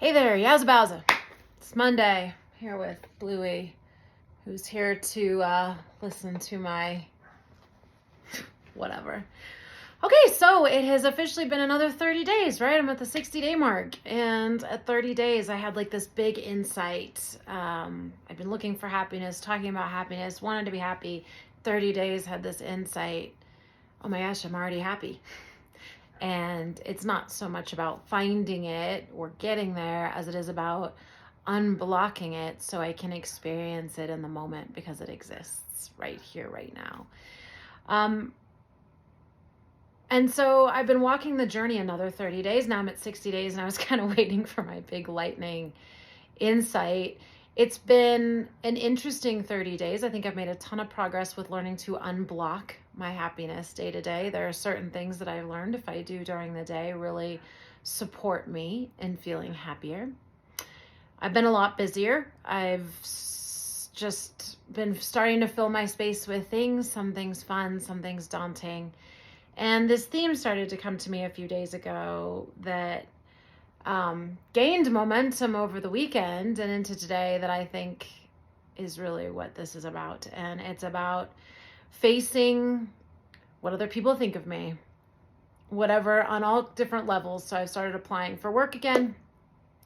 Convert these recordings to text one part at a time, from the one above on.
Hey there, Yowza Bowza. It's Monday, here with Bluey, who's here to listen to my whatever. Okay, so it has officially been another 30 days, right? I'm at the 60-day mark, and at 30 days, I had like this big insight. I've been looking for happiness, talking about happiness, wanted to be happy. 30 days, had this insight. Oh my gosh, I'm already happy. And it's not so much about finding it or getting there as it is about unblocking it so I can experience it in the moment because it exists right here, right now. And so I've been walking the journey another 30 days. Now I'm at 60 days and I was kind of waiting for my big lightning insight. It's been an interesting 30 days. I think I've made a ton of progress with learning to unblock my happiness day to day. There are certain things that I've learned if I do during the day really support me in feeling happier. I've been a lot busier. I've just been starting to fill my space with things, some things fun, some things daunting. And this theme started to come to me a few days ago that gained momentum over the weekend and into today that I think is really what this is about. And it's about facing what other people think of me, whatever, on all different levels. So I've started applying for work again.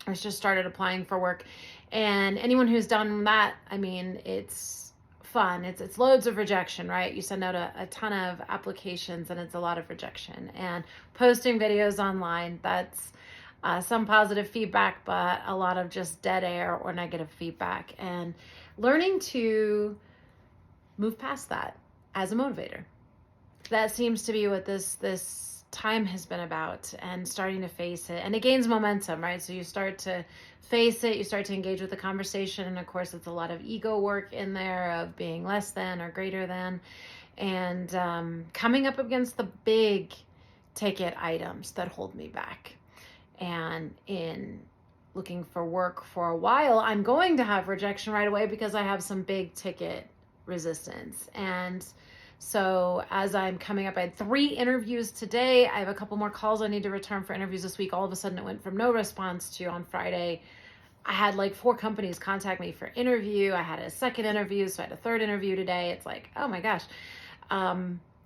I just started applying for work, and anyone who's done that, I mean, it's fun. It's loads of rejection, right? You send out a ton of applications and it's a lot of rejection, and posting videos online, that's some positive feedback, but a lot of just dead air or negative feedback, and learning to move past that as a motivator. That seems to be what this time has been about, and starting to face it. And it gains momentum, right? So you start to face it, you start to engage with the conversation. And of course, it's a lot of ego work in there of being less than or greater than, and coming up against the big ticket items that hold me back. And in looking for work for a while, I'm going to have rejection right away because I have some big ticket resistance. And so as I'm coming up, I had 3 interviews today. I have a couple more calls I need to return for interviews this week. All of a sudden it went from no response to on Friday, I had like 4 companies contact me for interview. I had a second interview, so I had a third interview today. It's like, oh my gosh.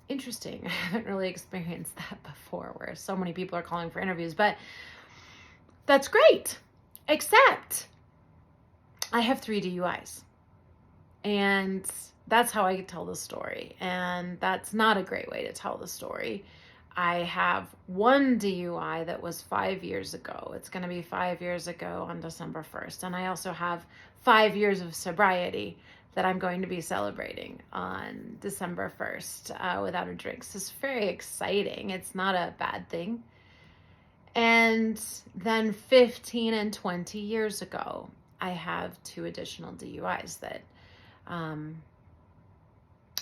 Interesting. I haven't really experienced that before where so many people are calling for interviews, but that's great. Except I have 3 DUIs. And that's how I tell the story. And that's not a great way to tell the story. I have 1 DUI that was 5 years ago. It's going to be 5 years ago on December 1st. And I also have 5 years of sobriety that I'm going to be celebrating on December 1st without a drink. So it's very exciting. It's not a bad thing. And then 15 and 20 years ago, I have 2 additional DUIs that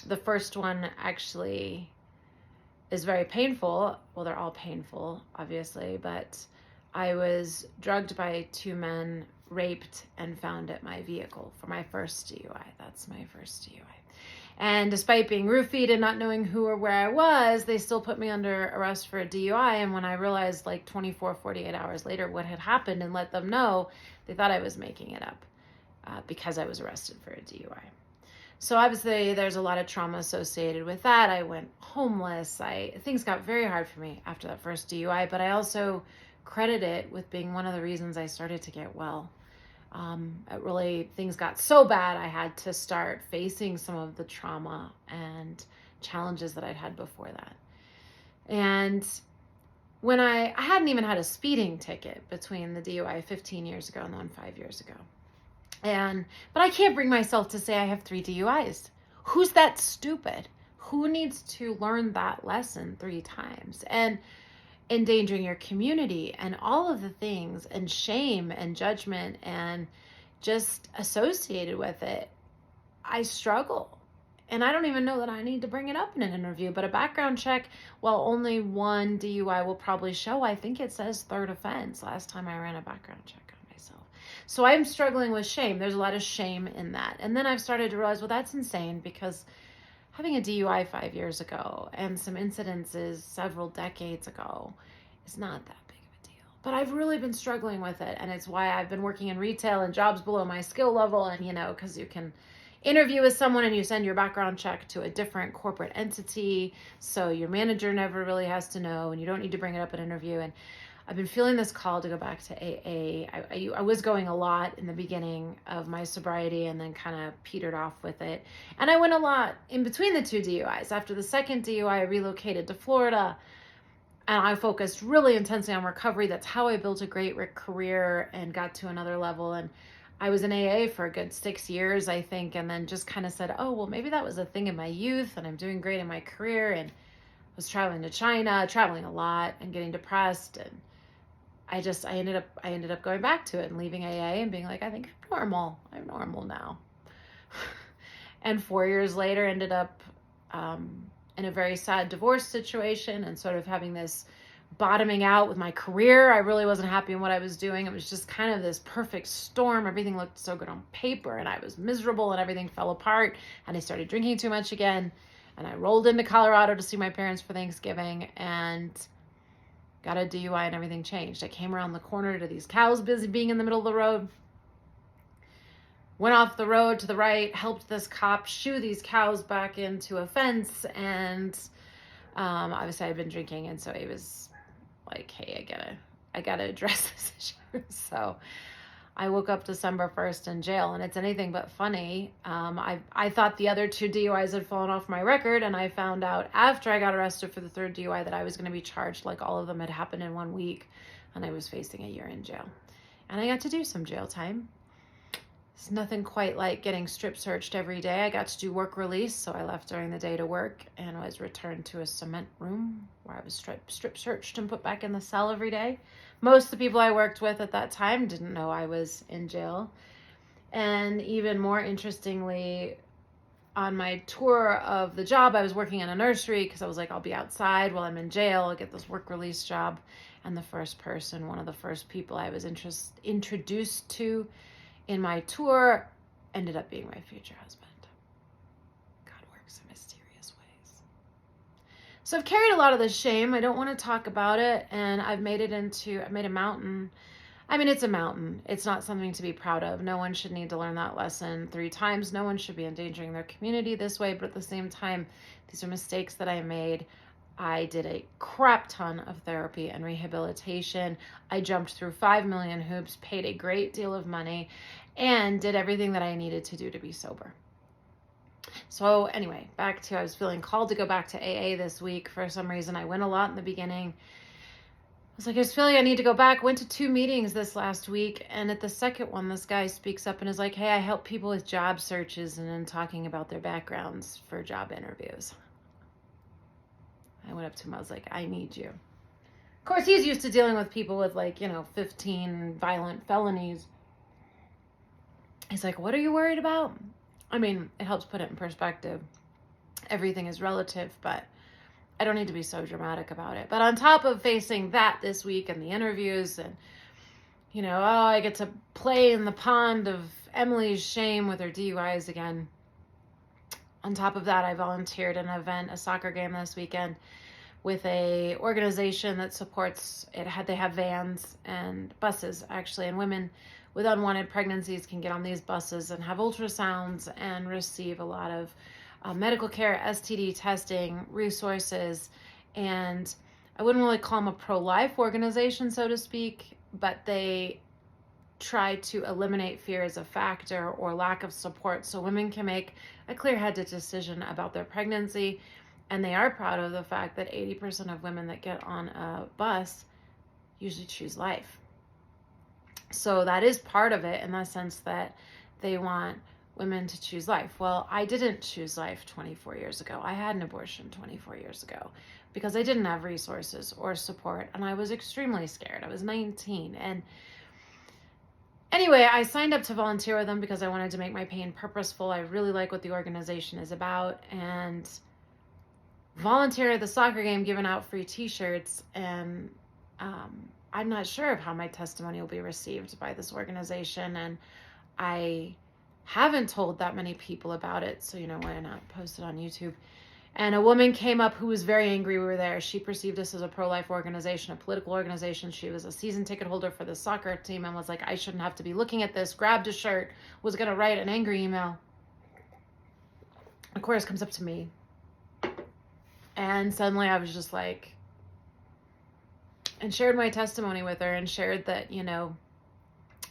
the first one actually is very painful. Well, they're all painful, obviously, but I was drugged by 2 men, raped, and found at my vehicle for my first DUI. That's my first DUI. And despite being roofied and not knowing who or where I was, they still put me under arrest for a DUI. And when I realized like 24, 48 hours later what had happened and let them know, they thought I was making it up because I was arrested for a DUI. So obviously there's a lot of trauma associated with that. I went homeless. Things got very hard for me after that first DUI, but I also credit it with being one of the reasons I started to get well. Things got so bad, I had to start facing some of the trauma and challenges that I'd had before that. And when I hadn't even had a speeding ticket between the DUI 15 years ago and the one 5 years ago. But I can't bring myself to say I have 3 DUIs. Who's that stupid? Who needs to learn that lesson 3 times? And endangering your community and all of the things, and shame and judgment and just associated with it. I struggle. And I don't even know that I need to bring it up in an interview, but a background check, while only 1 DUI will probably show, I think it says 3rd offense last time I ran a background check on myself. So I'm struggling with shame. There's a lot of shame in that. And then I've started to realize, well, that's insane, because having a DUI 5 years ago and some incidences several decades ago is not that big of a deal. but I've really been struggling with it. And it's why I've been working in retail and jobs below my skill level. And, because you can interview with someone and you send your background check to a different corporate entity. So your manager never really has to know, and you don't need to bring it up at an interview. And I've been feeling this call to go back to AA. I was going a lot in the beginning of my sobriety and then kind of petered off with it. And I went a lot in between the 2 DUIs. After the second DUI, I relocated to Florida and I focused really intensely on recovery. That's how I built a great career and got to another level. And I was in AA for a good 6 years, I think, and then just kind of said, oh, well, maybe that was a thing in my youth and I'm doing great in my career. And was traveling to China, traveling a lot and getting depressed. And I ended up going back to it and leaving AA and being like, I think I'm normal now. And 4 years later, ended up in a very sad divorce situation and sort of having this bottoming out with my career. I really wasn't happy in what I was doing. It was just kind of this perfect storm. Everything looked so good on paper and I was miserable and everything fell apart. And I started drinking too much again. And I rolled into Colorado to see my parents for Thanksgiving and got a DUI and everything changed. I came around the corner to these cows busy being in the middle of the road. Went off the road to the right, helped this cop shoo these cows back into a fence. And obviously I'd been drinking. And so he was like, hey, I gotta address this issue. So I woke up December 1st in jail, and it's anything but funny. I thought the other 2 DUIs had fallen off my record, and I found out after I got arrested for the 3rd DUI that I was going to be charged like all of them had happened in 1 week, and I was facing a year in jail. And I got to do some jail time. It's nothing quite like getting strip searched every day. I got to do work release, so I left during the day to work and was returned to a cement room where I was strip searched and put back in the cell every day. Most of the people I worked with at that time didn't know I was in jail. And even more interestingly, on my tour of the job, I was working in a nursery because I was like, I'll be outside while I'm in jail. I'll get this work release job. And one of the first people I was introduced to in my tour ended up being my future husband. God works in mysterious ways. So I've carried a lot of this shame. I don't want to talk about it. And I've made a mountain. I mean, it's a mountain. It's not something to be proud of. No one should need to learn that lesson 3 times. No one should be endangering their community this way. But at the same time, these are mistakes that I made. I did a crap ton of therapy and rehabilitation. I jumped through 5 million hoops, paid a great deal of money, and did everything that I needed to do to be sober. So anyway, I was feeling called to go back to AA this week. For some reason, I went a lot in the beginning. I was feeling I need to go back. Went to 2 meetings this last week. And at the second one, this guy speaks up and is like, hey, I help people with job searches and then talking about their backgrounds for job interviews. I went up to him. I was like, I need you. Of course, he's used to dealing with people with 15 violent felonies. He's like, what are you worried about? I mean, it helps put it in perspective. Everything is relative, but I don't need to be so dramatic about it. But on top of facing that this week and the interviews and, I get to play in the pond of Emily's shame with her DUIs again. On top of that, I volunteered an event, a soccer game this weekend with a organization that supports it. They have vans and buses, actually, and women with unwanted pregnancies can get on these buses and have ultrasounds and receive a lot of medical care, STD testing, resources. And I wouldn't really call them a pro-life organization, so to speak, but they try to eliminate fear as a factor or lack of support so women can make a clear-headed decision about their pregnancy. And they are proud of the fact that 80% of women that get on a bus usually choose life. So that is part of it in the sense that they want women to choose life. Well, I didn't choose life 24 years ago. I had an abortion 24 years ago because I didn't have resources or support, and I was extremely scared. I was 19. And anyway, I signed up to volunteer with them because I wanted to make my pain purposeful. I really like what the organization is about, and volunteer at the soccer game giving out free t-shirts. And I'm not sure of how my testimony will be received by this organization, and I haven't told that many people about it, so why not post it on YouTube? And a woman came up who was very angry we were there. She perceived us as a pro-life organization, a political organization. She was a season ticket holder for the soccer team and was like, I shouldn't have to be looking at this, grabbed a shirt, was going to write an angry email. Of course, comes up to me. And suddenly I was just like, and shared my testimony with her and shared that, you know,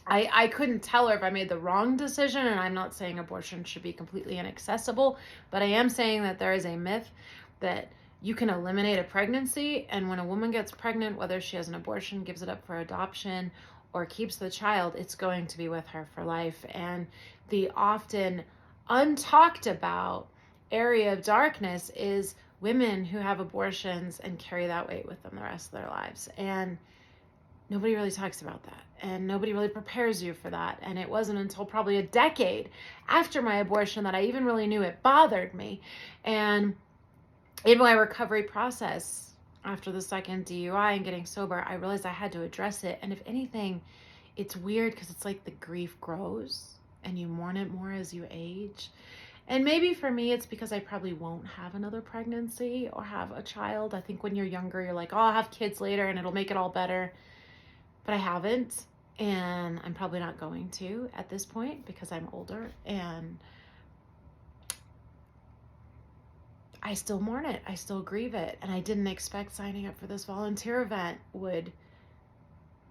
I couldn't tell her if I made the wrong decision, and I'm not saying abortion should be completely inaccessible, but I am saying that there is a myth that you can eliminate a pregnancy, and when a woman gets pregnant, whether she has an abortion, gives it up for adoption, or keeps the child, it's going to be with her for life. And the often untalked about area of darkness is women who have abortions and carry that weight with them the rest of their lives. And nobody really talks about that, and nobody really prepares you for that. And it wasn't until probably a decade after my abortion that I even really knew it bothered me. And in my recovery process, after the second DUI and getting sober, I realized I had to address it. And if anything, it's weird because it's like the grief grows and you mourn it more as you age. And maybe for me, it's because I probably won't have another pregnancy or have a child. I think when you're younger, you're like, oh, I'll have kids later and it'll make it all better. But I haven't, and I'm probably not going to at this point because I'm older, and I still mourn it. I still grieve it. And I didn't expect signing up for this volunteer event would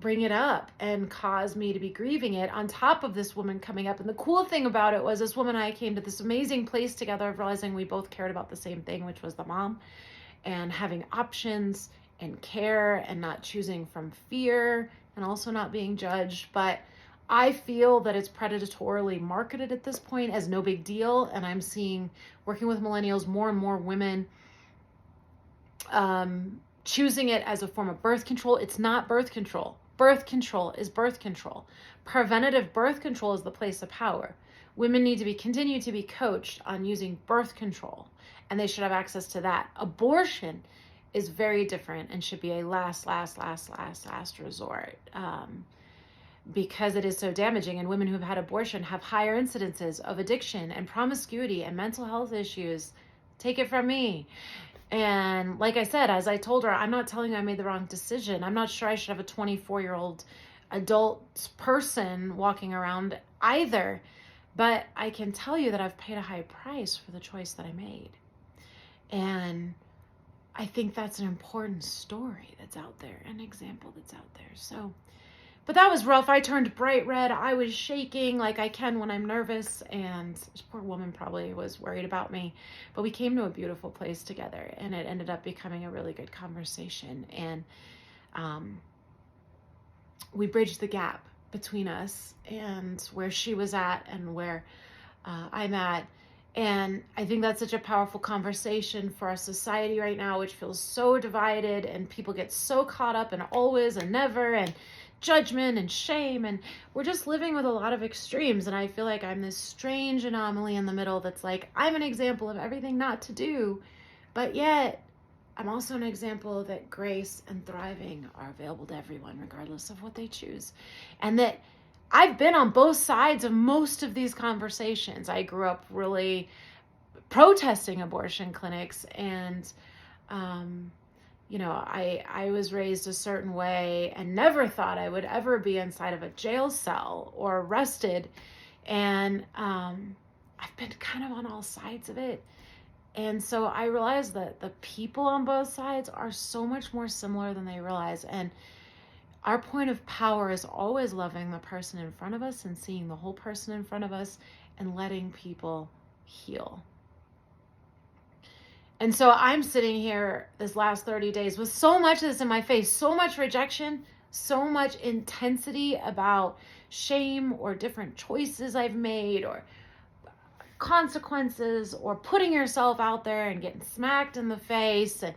bring it up and cause me to be grieving it on top of this woman coming up. And the cool thing about it was this woman and I came to this amazing place together of realizing we both cared about the same thing, which was the mom, and having options and care and not choosing from fear and also not being judged. But I feel that it's predatorily marketed at this point as no big deal. And I'm seeing, working with millennials, more and more women choosing it as a form of birth control. It's not birth control. Birth control is birth control. Preventative birth control is the place of power. Women need to continue to be coached on using birth control, and they should have access to that. Abortion is very different and should be a last resort, because it is so damaging. And women who have had abortion have higher incidences of addiction and promiscuity and mental health issues. Take it from me. And like I said, as I told her, I'm not telling you I made the wrong decision. I'm not sure I should have a 24-year-old adult person walking around either. But I can tell you that I've paid a high price for the choice that I made. And I think that's an important story that's out there, an example that's out there. So, but that was rough. I turned bright red. I was shaking like I can when I'm nervous, and this poor woman probably was worried about me. But we came to a beautiful place together, and it ended up becoming a really good conversation. And we bridged the gap between us and where she was at and where I'm at. And I think that's such a powerful conversation for our society right now, which feels so divided, and people get so caught up in always and never and judgment and shame. And we're just living with a lot of extremes. And I feel like I'm this strange anomaly in the middle that's like, I'm an example of everything not to do, but yet I'm also an example that grace and thriving are available to everyone, regardless of what they choose. And that I've been on both sides of most of these conversations. I grew up really protesting abortion clinics, and I was raised a certain way and never thought I would ever be inside of a jail cell or arrested. And I've been kind of on all sides of it. And so I realized that the people on both sides are so much more similar than they realize. And our point of power is always loving the person in front of us and seeing the whole person in front of us and letting people heal. And so I'm sitting here this last 30 days with so much of this in my face, so much rejection, so much intensity about shame or different choices I've made or consequences or putting yourself out there and getting smacked in the face, and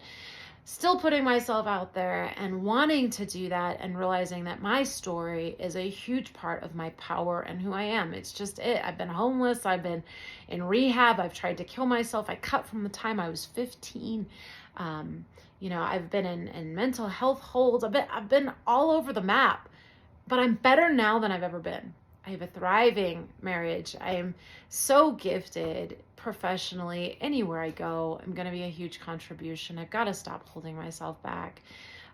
still putting myself out there and wanting to do that, and realizing that my story is a huge part of my power and who I am. It's just it. I've been homeless. I've been in rehab. I've tried to kill myself. I cut from the time I was 15. I've been in mental health holds. I've been all over the map, but I'm better now than I've ever been. I have a thriving marriage. I am so gifted professionally, anywhere I go, I'm going to be a huge contribution. I've got to stop holding myself back.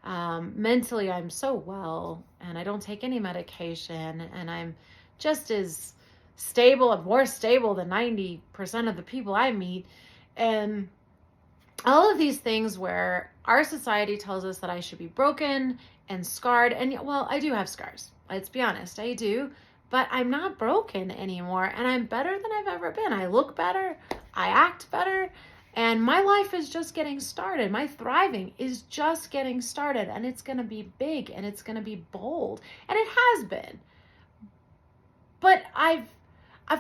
Mentally, I'm so well, and I don't take any medication, and I'm just as stable, more stable than 90% of the people I meet. And all of these things where our society tells us that I should be broken and scarred. And well, I do have scars. Let's be honest, I do. But I'm not broken anymore, and I'm better than I've ever been. I look better, I act better, and my life is just getting started. My thriving is just getting started, and it's going to be big, and it's going to be bold, and it has been. But I've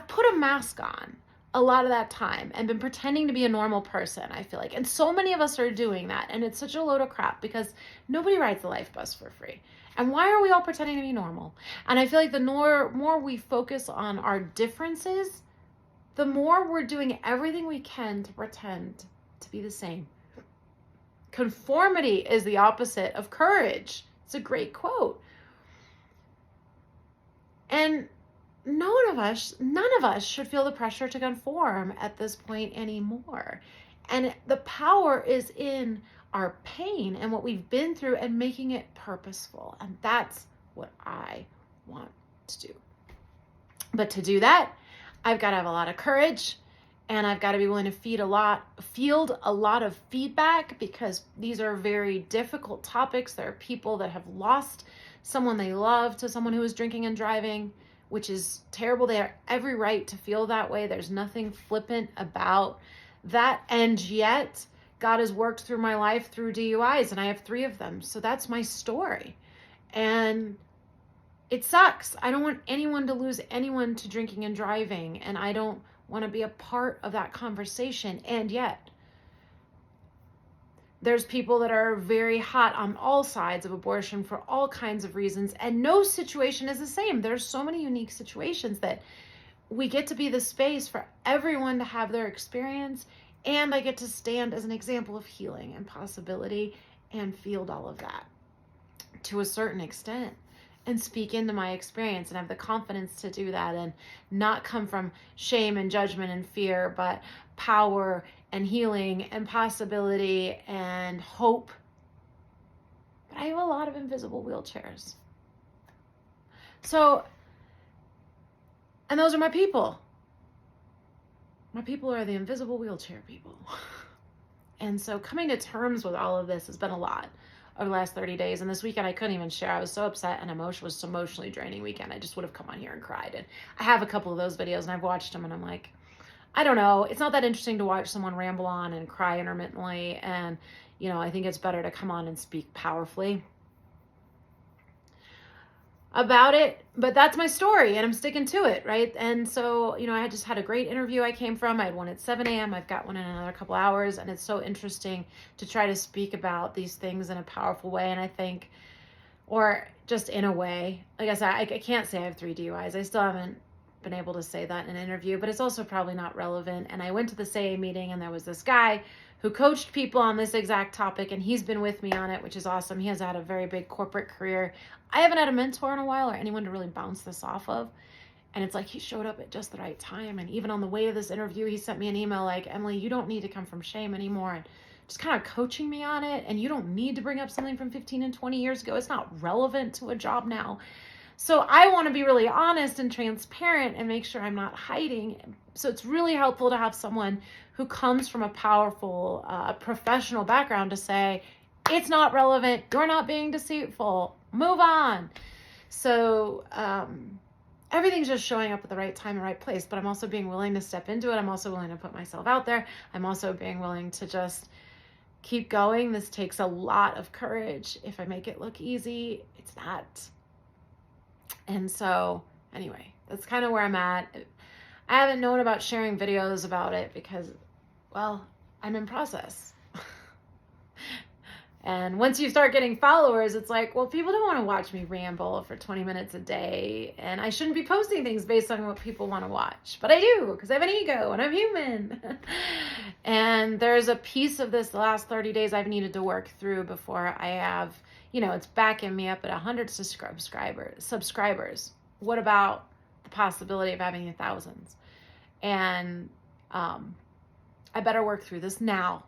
put a mask on a lot of that time and been pretending to be a normal person, I feel like. And so many of us are doing that, and it's such a load of crap because nobody rides the life bus for free. And why are we all pretending to be normal? And I feel like the more we focus on our differences, the more we're doing everything we can to pretend to be the same. Conformity is the opposite of courage. It's a great quote. And none of us should feel the pressure to conform at this point anymore. And the power is in our pain and what we've been through and making it purposeful. And that's what I want to do. But to do that, I've got to have a lot of courage, and I've got to be willing to field a lot of feedback, because these are very difficult topics. There are people that have lost someone they love to someone who is drinking and driving, which is terrible. They have every right to feel that way. There's nothing flippant about that. And yet God has worked through my life through DUIs, and I have 3 of them. So that's my story. And it sucks. I don't want anyone to lose anyone to drinking and driving, and I don't want to be a part of that conversation. And yet there's people that are very hot on all sides of abortion for all kinds of reasons, and no situation is the same. There's so many unique situations that we get to be the space for everyone to have their experience, and I get to stand as an example of healing and possibility and field all of that to a certain extent and speak into my experience and have the confidence to do that and not come from shame and judgment and fear, but power and healing and possibility and hope. But I have a lot of invisible wheelchairs. So, and those are my people. My people are the invisible wheelchair people. And so coming to terms with all of this has been a lot over the last 30 days. And this weekend I couldn't even share. I was so upset, and was so emotionally draining weekend. I just would have come on here and cried. And I have a couple of those videos, and I've watched them, and I'm like, I don't know. It's not that interesting to watch someone ramble on and cry intermittently. And, I think it's better to come on and speak powerfully about it. But that's my story, and I'm sticking to it, right? And so, I just had a great interview I came from. I had one at 7 a.m. I've got one in another couple hours, and it's so interesting to try to speak about these things in a powerful way. And I think, or just in a way, like I said, I can't say I have 3 DUIs. I still haven't been able to say that in an interview, but it's also probably not relevant. And I went to the SAA meeting, and there was this guy who coached people on this exact topic, and he's been with me on it, which is awesome. He has had a very big corporate career. I haven't had a mentor in a while, or anyone to really bounce this off of. And it's like he showed up at just the right time. And even on the way to this interview, he sent me an email like, Emily, you don't need to come from shame anymore. And just kind of coaching me on it. And you don't need to bring up something from 15 and 20 years ago. It's not relevant to a job now. So I want to be really honest and transparent and make sure I'm not hiding. So it's really helpful to have someone who comes from a powerful professional background to say, it's not relevant. You're not being deceitful. Move on. So everything's just showing up at the right time and right place, but I'm also being willing to step into it. I'm also willing to put myself out there. I'm also being willing to just keep going. This takes a lot of courage. If I make it look easy, it's not. And so anyway, that's kind of where I'm at. I haven't known about sharing videos about it because, well, I'm in process. And once you start getting followers, it's like, well, people don't want to watch me ramble for 20 minutes a day. And I shouldn't be posting things based on what people want to watch. But I do, because I have an ego and I'm human. And there's a piece of this the last 30 days I've needed to work through before I have, it's backing me up at 100 subscribers. What about the possibility of having thousands? And I better work through this now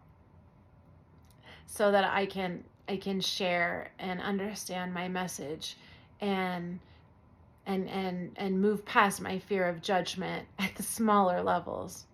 so that I can share and understand my message and move past my fear of judgment at the smaller levels,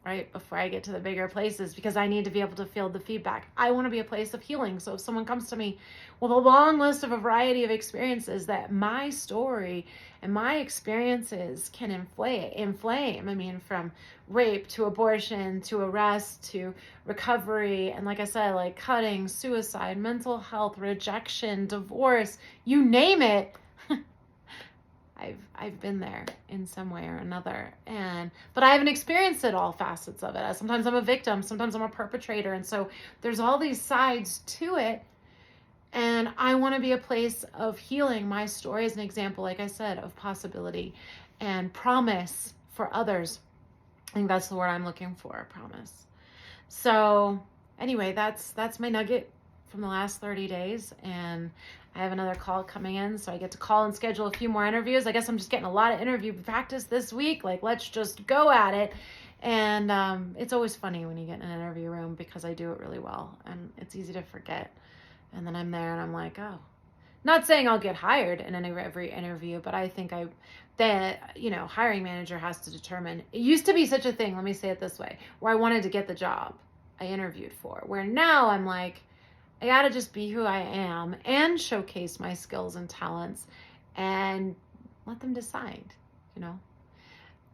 right? Before I get to the bigger places, because I need to be able to feel the feedback. I want to be a place of healing. So if someone comes to me with a long list of a variety of experiences, that my story and my experiences can inflame. I mean, from rape to abortion to arrest to recovery. And like I said, like cutting, suicide, mental health, rejection, divorce, you name it. I've been there in some way or another, but I haven't experienced it, all facets of it. Sometimes I'm a victim, sometimes I'm a perpetrator, and so there's all these sides to it. And I want to be a place of healing. My story is an example, like I said, of possibility and promise for others. I think that's the word I'm looking for, promise. So anyway, that's my nugget from the last 30 days, and I have another call coming in, so I get to call and schedule a few more interviews. I guess I'm just getting a lot of interview practice this week. Like, let's just go at it. And it's always funny when you get in an interview room, because I do it really well, and it's easy to forget. And then I'm there, and I'm like, oh, not saying I'll get hired in every interview, but I think hiring manager has to determine. It used to be such a thing, let me say it this way, where I wanted to get the job I interviewed for, where now I'm like, I gotta just be who I am and showcase my skills and talents and let them decide,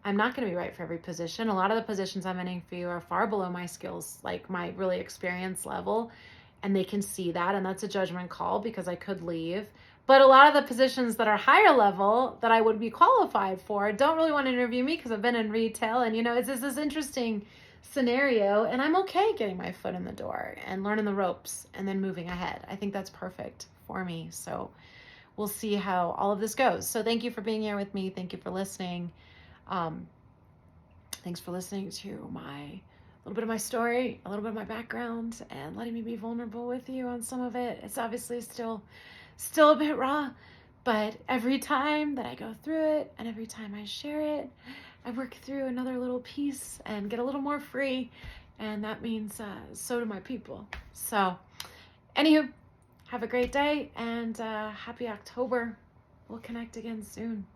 I'm not going to be right for every position. A lot of the positions I'm interviewing are far below my skills, like my really experience level, and they can see that, and that's a judgment call, because I could leave. But a lot of the positions that are higher level that I would be qualified for don't really want to interview me, because I've been in retail, and it's just this interesting scenario, and I'm okay getting my foot in the door and learning the ropes and then moving ahead. I think that's perfect for me. So we'll see how all of this goes. So thank you for being here with me. Thank you for listening. Thanks for listening to a little bit of my story, a little bit of my background, and letting me be vulnerable with you on some of it. It's obviously still a bit raw, but every time that I go through it and every time I share it, I work through another little piece and get a little more free, and that means so do my people. So anywho, have a great day, and happy October. We'll connect again soon.